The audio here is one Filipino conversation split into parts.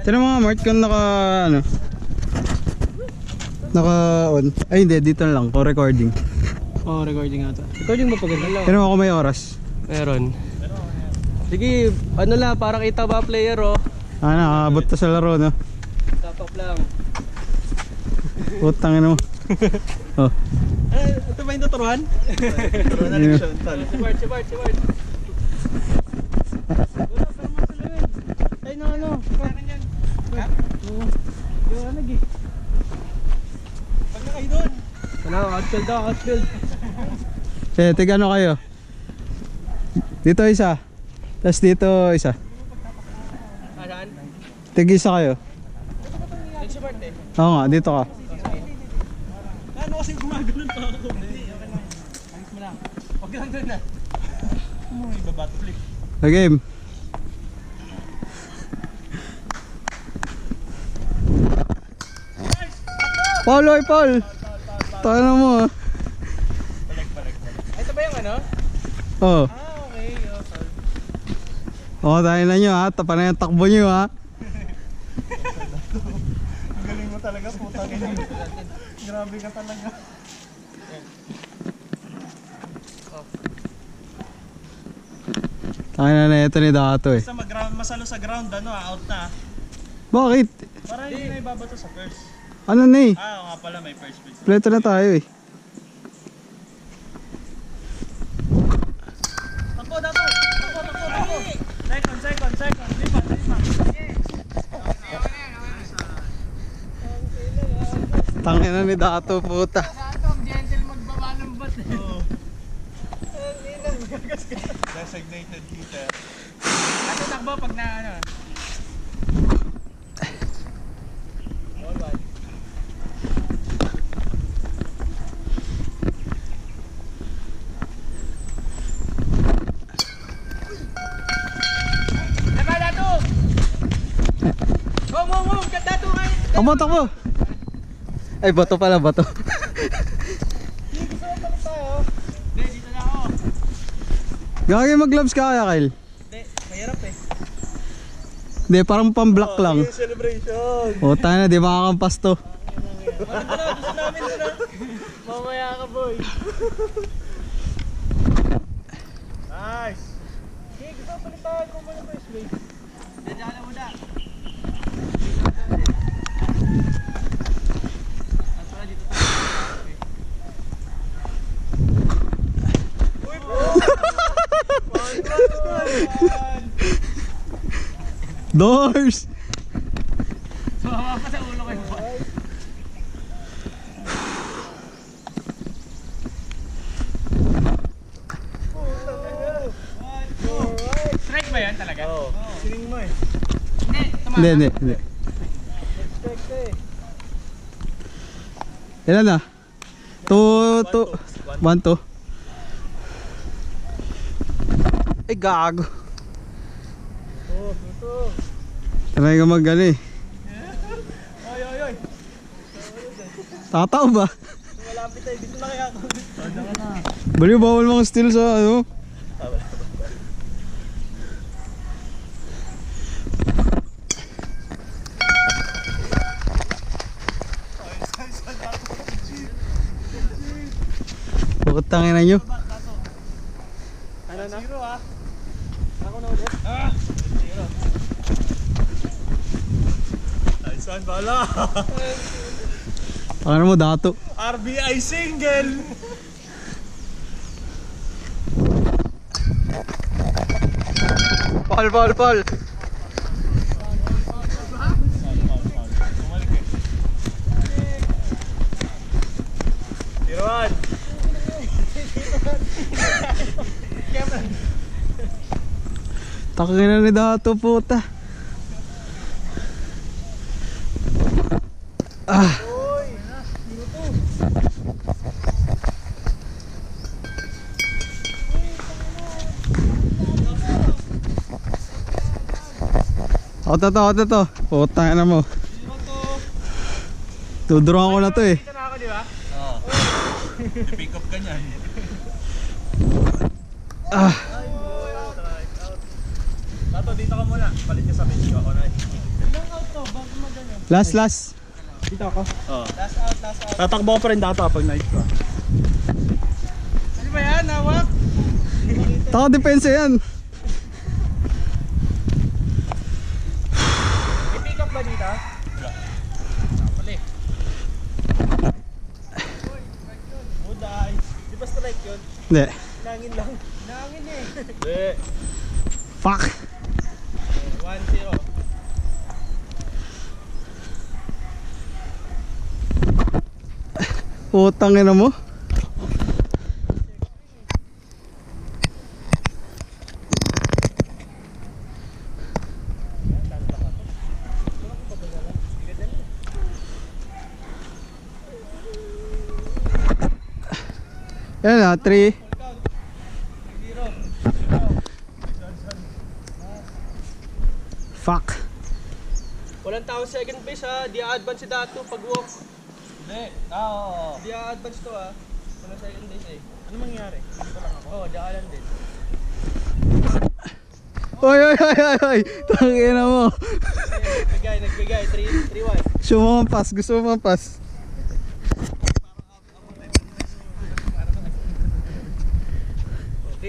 Tinan mga Mark kung naka ano, naka on. Ay hindi, dito lang ko recording. Oh, recording ata. Recording ba pag ganda? Tinan mo ako may oras. Meron. Sige, ano lang, para kita ba player oh. Nakakabot to sa laro no. Top up lang. Putang ina mo. Oh. Ito ba yung tuturuan? Tuturuan na rin siya. Si Bart. Wala, pero masalawin. Ay na ano. Kailangan yan. Ha? Oo. Yung ano gi. Pag na kayo doon. Ano, outfield daw, outfield. Tiga ano kayo? Dito isa. Tapos dito isa. Saan? Tig isa kayo. Si Bart eh. Oo nga, dito ka. Ano kasi gumagano'n pa ako? Hindi, okay lang. Ayos mo lang. Huwag lang doon na. Ano mo ibabato flip? The game. Paul, oy Paul. Tayo mo. Balik. Ay, ito ba yung ano? Oh. Okay. Oh, tayo na nyo ha. Tapa na yung takbo nyo ha. Ang galing mo talaga, putang ina. Grabe ka talaga. Tayo na ito ni Dato eh. Basta masalo sa ground, ano, out na. Bakit? Para hindi na ibabato sa first. Ano na eh? Oo nga pala, may first pitch. Pleto na tayo eh. Takbo, Dato! Takbo! Second. Lipat. Tangin na ni Dato puta. Gentle magbaba ng bat eh. Oo. Designated hitter. Dato takbo pag na ano. Takbo. Ay, bato pala, bato. Dito na ako. Gagawin mag-gloves ka kaya, Kyle? Hindi, mahirap eh. Hindi, parang pang-block lang. Celebration. O, tayo na, di makakampas to. Gusto namin doon na. Mamaya ka boy. Nice. Okay, gusto ko palitan kung ano first base. Dadaan na muna. Doors! Sumama pa sa ulo ko yung ball. Strike ba yan talaga? Oo. Sining mo eh. Hindi. Expect eh. Ilan na? 1, 2. Ay, gago. Try ka mag-ano eh. Oy. Tataw ba? Malapit tayo. Dito na kaya ako. Baliw, bawal mga steal sa ano. Putangin na nyo. Ano na? Zero ah. Ako na ulit. Zero. Nice one, bala. Ano mo, Dato? RBI single. Paul. Zero one. Takina ni Dato puta. Out na to. Putang ina mo. Tuduruan ko na to eh. Dito na ako, di ba? Oo. I-pick up ka niyan. Tato, dito ka muna. Palit ka sa bench ko. Ako na eh. Ilang out to, bago magano. Last. Dito ako. Oo. Last out. Tatakbo ko pa rin data pag night ka. Ano ba yan? Hawak? Taka depensa yan. May pick up ba dito? Wala. Pali. Good eyes. Di ba strike yun? Hindi. Nangin lang. Nangin eh. Hindi. Fuck. 1-0. Putang ina mo. Yan na, 3. Fuck. Walang tao second base ha. Di a-advance si Dato pag walk. Hindi. Oo. Di a-advance to ha. Walang second base eh. Ano mangyari? Dito lang ako. Oo, diyan din. Oy. Tangina mo. Nagbigay. 3-1. Gusto mo mampas, gusto mo mampas.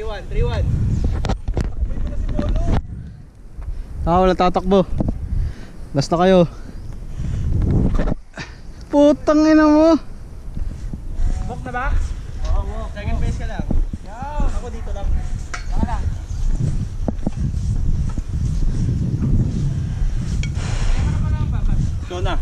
Oh, 3-1. Wala tatakbo. Basta kayo. Putang ina mo. Walk na ba? Oo, walk. Second base ka lang. Ako dito lang. Baka lang. Ikaw na.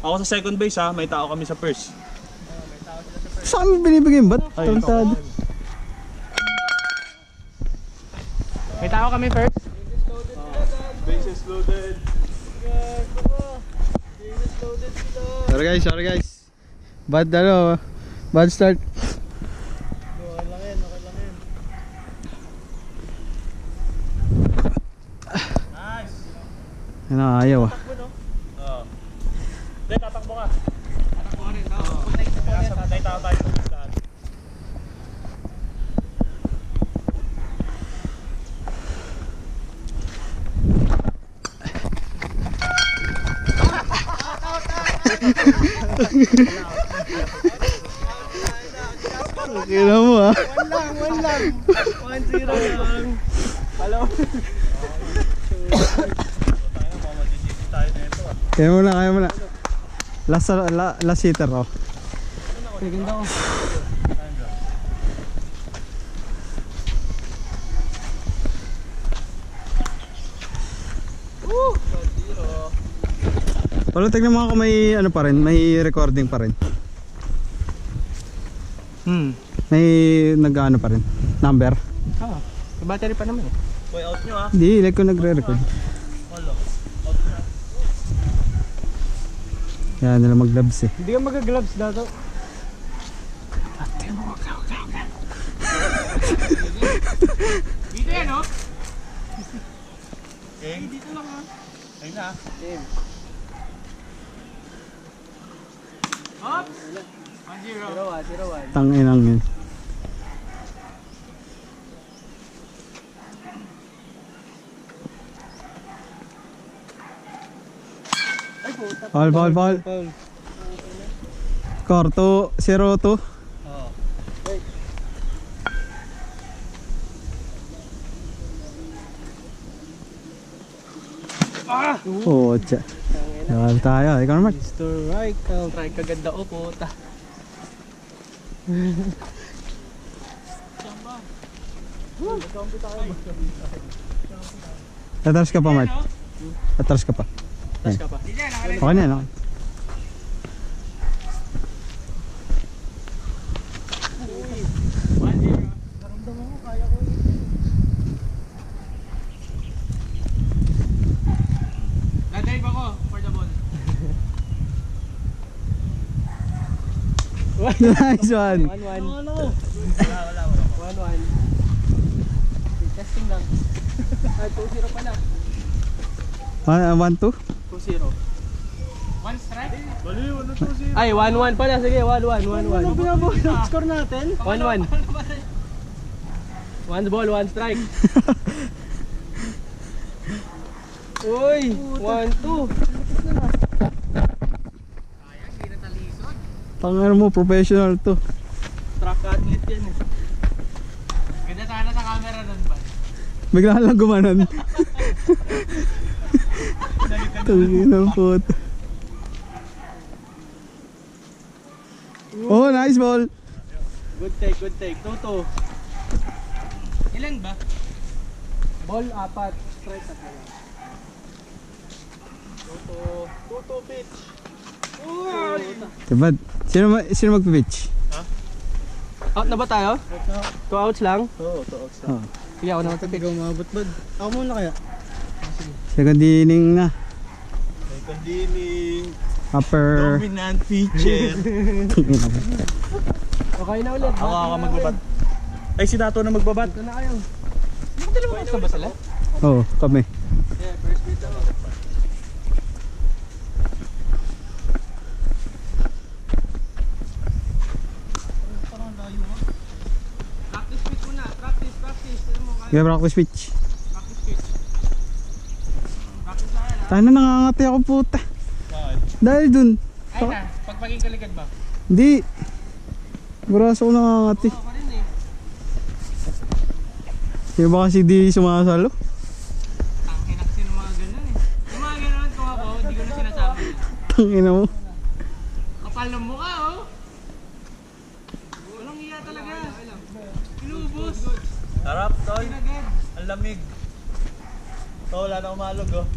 Ako sa second base ha, may tao kami sa first. May tao sila sa first. Saan mo binibigay yung bat? Ay, Tantado. May tao kami first. Bases loaded. Sorry guys. Bad start. Okay lang yan. Nice. Ano, ayaw ah. Takbo no? Oo. Hindi, tatakbo ka. Takbo rin. Kaya sa may tao tayo sa lahat. Kira mo ah. 1 lang. 1-0 lang. Hello. Kaya mo na. Last hitter oh. Ganda ko. Wala, tignan mo kung may ano pa rin, may recording pa rin. May nag-ano pa rin, number. May battery pa naman eh. Boy out nyo ha. Hindi, like ko nagre-record. Wala. Out nyo. Yan nila mag-gloves eh. Hindi ka mag-gloves dato. Dito yan oh. Okay. Dito lang ha. Ayun na. Hop! 1-0. 0-1. Tanginang yun. Foul. Score 2-0-2. Oh, tsa. Nawal tayo. Ikaw naman. Strike kaganda o puta. Atras ka pa, Mark. Atras ka pa. Tapos ka pa. Okay na yan, okay. Naramdaman ko, kaya ko yun. Nadive ako for the ball. Nice one. 1-1. Wala. 1-1. Testing lang. Ay, 2-0 pala. 1-2. 2-0. 1 strike? Bali, 1-2-0. Ay, 1-1 pala. Sige, 1-1. Ano binabawi ang score natin? 1-1. 1 ball, 1 strike. Uy! 1, 2. Tangan mo, professional to. Track athlete yan eh. Ganda sana sa camera nun ba? Bigla lang gumanon. Tangin ng puto. Oh, nice ball. Good take, good take. 2-2. Ilan ba? Ball 4. Straight at lang. 2-2 pitch. Uy! Diba? Sino mag-pitch? Out na ba tayo? 2 outs lang? Oo, toos. Oh. Sige, ako naman pitch. Umabot ba? Ako muna kaya. Second inning na. Second inning. Upper. Dominant pitcher. Okay na ulit. Ako magbabat. Ay, si Dato na magbabat. Ito na kayo. Dalawa ka ba sila? Oo, kami. Yeah, first pitch ako. Practice pitch muna. Practice. Alam mo, Kaya practice pitch. practice pitch. Practice na yan ha. Tayo na nangangati ako puta. Dahil dun. Ay na, pagpaging kaligad ba? Hindi. Braso ko nangangati. Oo, pa rin eh. Kaya ba kasi di sumasalo? Tangin kasi ng mga ganun eh. Yung mga ganun kung ako, hindi ko na sinasabi. Tangina mo. Kapal ng mukha oh. Walang iya talaga. Inubos. Sarap, tol. Agad. Ang lamig. Oh, wala na umalog, oh.